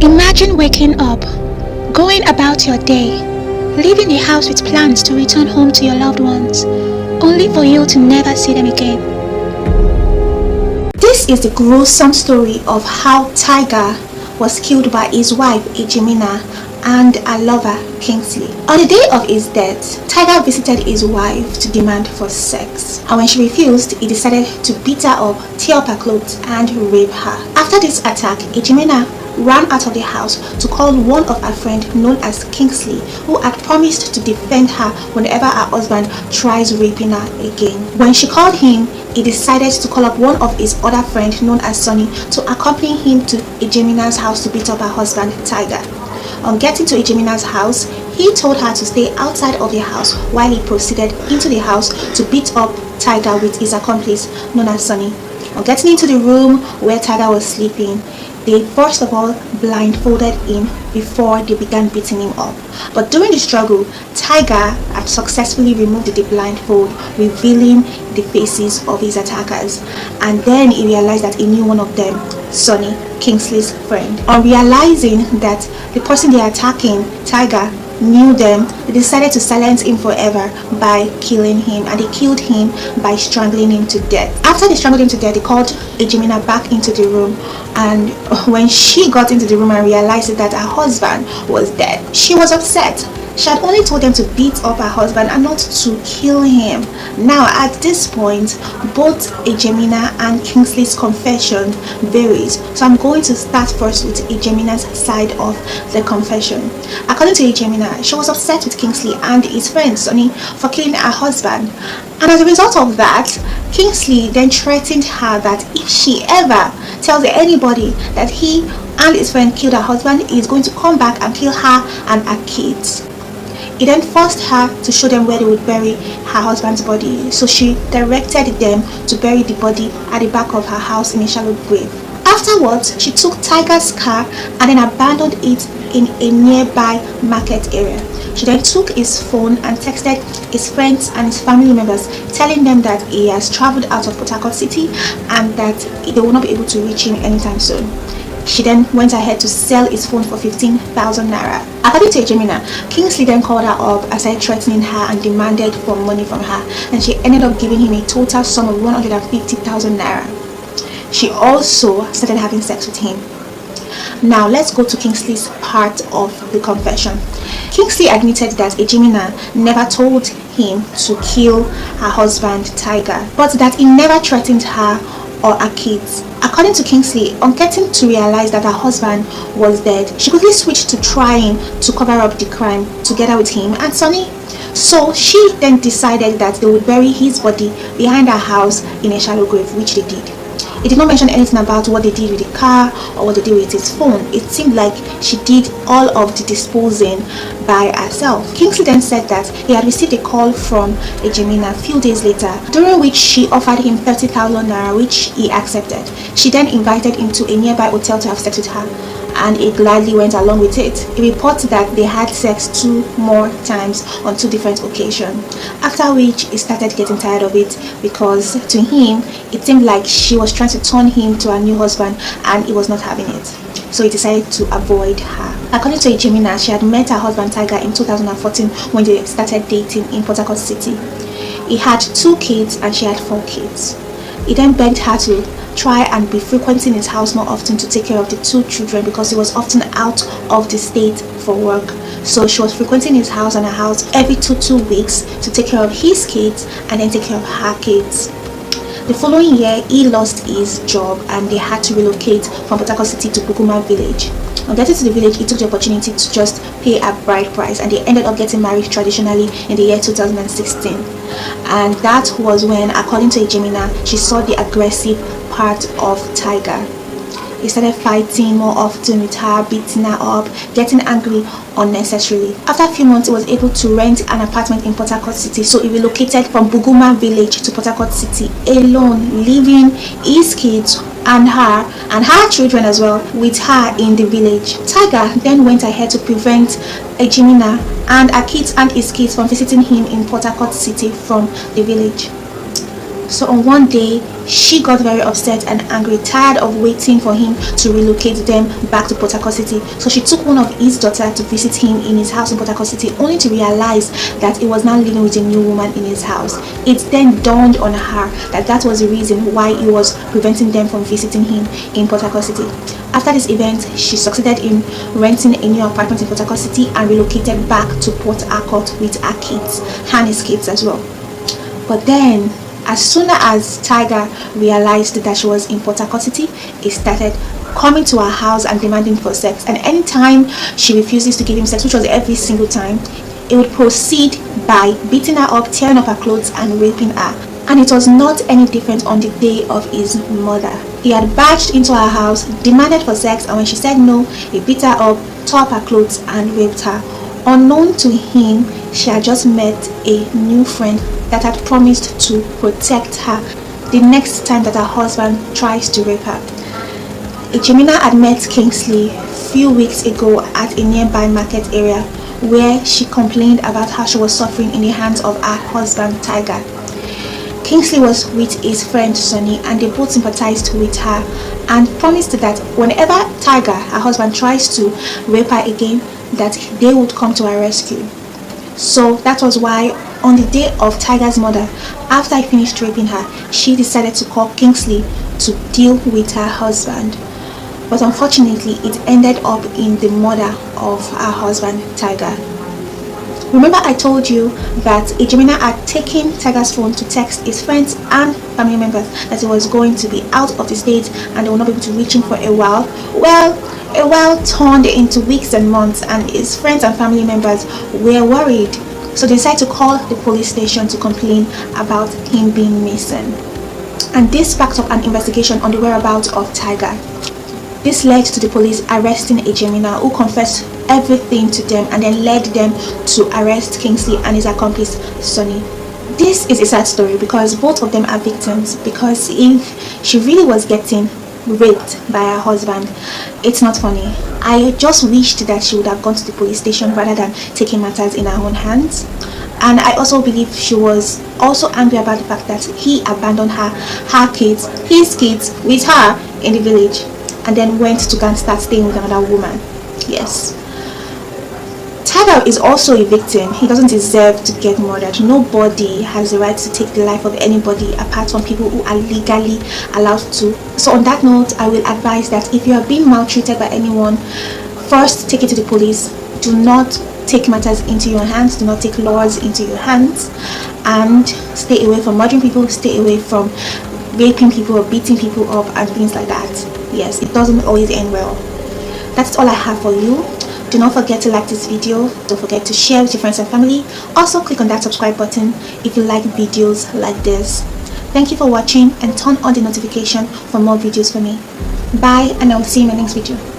Imagine waking up, going about your day, leaving the house with plans to return home to your loved ones, only for you to never see them again. This is the gruesome story of how Tiger was killed by his wife Ejimina and her lover Kingsley. On the day of his death, Tiger visited his wife to demand for sex, and when she refused, he decided to beat her up, tear up her clothes and rape her. After this attack, Ejimina ran out of the house to call one of her friends known as Kingsley, who had promised to defend her whenever her husband tries raping her again. When she called him, he decided to call up one of his other friends known as Sonny to accompany him to Ejemina's house to beat up her husband Tiger. On getting to Ejemina's house, he told her to stay outside of the house while he proceeded into the house to beat up Tiger with his accomplice known as Sonny. On getting into the room where Tiger was sleeping, they first of all blindfolded him before they began beating him up. But during the struggle, Tiger had successfully removed the blindfold, revealing the faces of his attackers. And then he realized that he knew one of them, Sonny, Kingsley's friend. On realizing that the person they are attacking, Tiger, knew them, they decided to silence him forever by killing him, and they killed him by strangling him to death. After they strangled him to death, they called Ejimina back into the room, and when she got into the room and realized that her husband was dead, she was upset. She had only told them to beat up her husband and not to kill him. Now at this point, both Ejimina and Kingsley's confession varies. So I'm going to start first with Ejimina's side of the confession. According to Ejimina, she was upset with Kingsley and his friend Sonny for killing her husband. And as a result of that, Kingsley then threatened her that if she ever tells anybody that he and his friend killed her husband, he is going to come back and kill her and her kids. He then forced her to show them where they would bury her husband's body, so she directed them to bury the body at the back of her house in a shallow grave. Afterwards, she took Tiger's car and then abandoned it in a nearby market area. She then took his phone and texted his friends and his family members, telling them that he has traveled out of Port Harcourt City and that they will not be able to reach him anytime soon. She then went ahead to sell his phone for 15,000 naira. According to Ejimina, Kingsley then called her up and started threatening her and demanded for money from her, and she ended up giving him a total sum of 150,000 naira. She also started having sex with him. Now let's go to Kingsley's part of the confession. Kingsley admitted that Ejimina never told him to kill her husband Tiger, but that he never threatened her or her kids. According to Kingsley, on getting to realize that her husband was dead, she quickly switched to trying to cover up the crime together with him and Sonny. So she then decided that they would bury his body behind her house in a shallow grave, which they did. It did not mention anything about what they did with the car or what they did with his phone. It seemed like she did all of the disposing by herself. Kingsley then said that he had received a call from Ejimina a few days later, during which she offered him 30,000 naira, which he accepted. She then invited him to a nearby hotel to have sex with her, and he gladly went along with it. He reported that they had sex 2 more times on 2 different occasions, after which he started getting tired of it because to him it seemed like she was trying to turn him to her new husband and he was not having it. So he decided to avoid her. According to Ejimina, she had met her husband Tiger in 2014 when they started dating in Port Harcourt City. He had 2 kids and she had 4 kids. He then begged her to try and be frequenting his house more often to take care of the 2 children because he was often out of the state for work. So she was frequenting his house and her house every 2 weeks to take care of his kids and then take care of her kids. The following year, he lost his job and they had to relocate from Port Harcourt City to Buguma village. On getting to the village, he took the opportunity to just pay a bride price and they ended up getting married traditionally in the year 2016. And that was when, according to Ejimina, she saw the aggressive part of Tiger. He started fighting more often with her, beating her up, getting angry unnecessarily. After a few months, he was able to rent an apartment in Port Harcourt City, so he relocated from Buguma village to Port Harcourt City alone, leaving his kids and her children as well with her in the village. Tiger then went ahead to prevent Ejimina and her kids and his kids from visiting him in Port Harcourt City from the village. So on one day, she got very upset and angry, tired of waiting for him to relocate them back to Port Harcourt City. So she took one of his daughters to visit him in his house in Port Harcourt City, only to realize that he was now living with a new woman in his house. It then dawned on her that that was the reason why he was preventing them from visiting him in Port Harcourt City. After this event, she succeeded in renting a new apartment in Port Harcourt City and relocated back to Port Harcourt with her kids and his kids as well. But then, as soon as Tiger realized that she was in Port Harcourt City, he started coming to her house and demanding for sex. And anytime she refuses to give him sex, which was every single time, he would proceed by beating her up, tearing up her clothes and raping her. And it was not any different on the day of his murder. He had barged into her house, demanded for sex, and when she said no, he beat her up, tore up her clothes and raped her. Unknown to him, she had just met a new friend that had promised to protect her the next time that her husband tries to rape her. Ejimina had met Kingsley a few weeks ago at a nearby market area where she complained about how she was suffering in the hands of her husband Tiger. Kingsley was with his friend Sonny and they both sympathized with her and promised that whenever Tiger, her husband, tries to rape her again, that they would come to her rescue. So that was why on the day of Tiger's murder, after I finished raping her, she decided to call Kingsley to deal with her husband. But unfortunately, it ended up in the murder of her husband Tiger. Remember I told you that Ejimina had taken Tiger's phone to text his friends and family members that he was going to be out of the state and they will not be able to reach him for a while. Well, a while turned into weeks and months and his friends and family members were worried. So they decided to call the police station to complain about him being missing. And this sparked up an investigation on the whereabouts of Tiger. This led to the police arresting Ejimina, who confessed everything to them and then led them to arrest Kingsley and his accomplice Sonny. This is a sad story because both of them are victims, because if she really was getting raped by her husband, it's not funny. I just wished that she would have gone to the police station rather than taking matters in her own hands. And I also believe she was also angry about the fact that he abandoned her kids, his kids, with her in the village and then went to go and start staying with another woman. Yes. Tiger is also a victim. He doesn't deserve to get murdered. Nobody has the right to take the life of anybody apart from people who are legally allowed to. So on that note, I will advise that if you are being maltreated by anyone, first take it to the police. Do not take matters into your hands. Do not take laws into your hands. And stay away from murdering people. Stay away from raping people or beating people up and things like that. Yes, it doesn't always end well. That's all I have for you. Do not forget to like this video. Don't forget to share with your friends and family. Also click on that subscribe button if you like videos like this. Thank you for watching and turn on the notification for more videos from me. Bye, and I will see you in my next video.